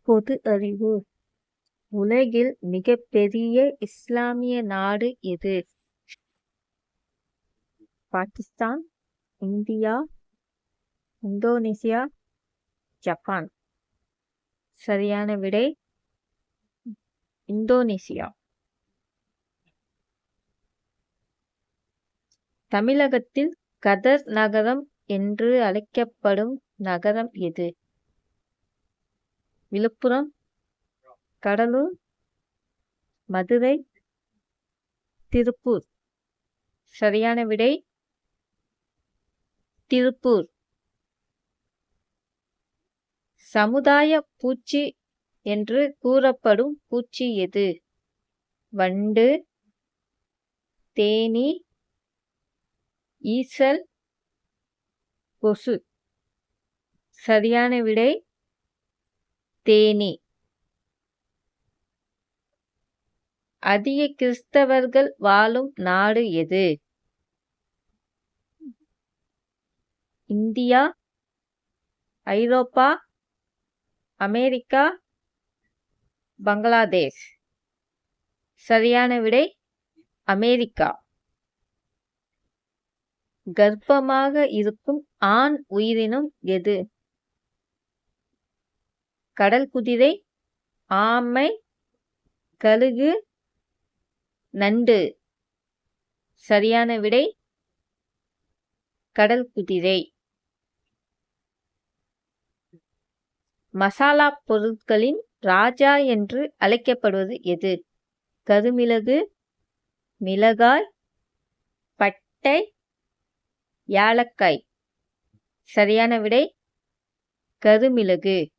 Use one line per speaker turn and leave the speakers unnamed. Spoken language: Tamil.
பொது அறிவு. உலகில் மிகப்பெரிய இஸ்லாமிய நாடு எது? Pakistan, India, Indonesia, Japan. சரியான விடை இந்தோனேசியா. தமிழகத்தில் கதர் நகரம் என்று அழைக்கப்படும் நகரம் எது? விழுப்புரம், கடலூர், மதுரை, திருப்பூர். சரியான விடை திருப்பூர். சமுதாய பூச்சி என்று கூறப்படும் பூச்சி எது? வண்டு, தேனீ, ஈசல், கொசு. சரியான விடை தேனீ. அதிக கிறிஸ்தவர்கள் வாழும் நாடு எது? இந்தியா, ஐரோப்பா, அமெரிக்கா, பங்களாதேஷ். சரியான விடை அமெரிக்கா. கர்ப்பமாக இருக்கும் ஆண் உயிரினம் எது? கடல் குதிரை, ஆமை, கழுகு, நண்டு. சரியான விடை கடல் குதிரை. மசாலா பொருட்களின் ராஜா என்று அழைக்கப்படுவது எது? கருமிளகு, மிளகாய், பட்டை, ஏலக்காய். சரியான விடை கருமிளகு.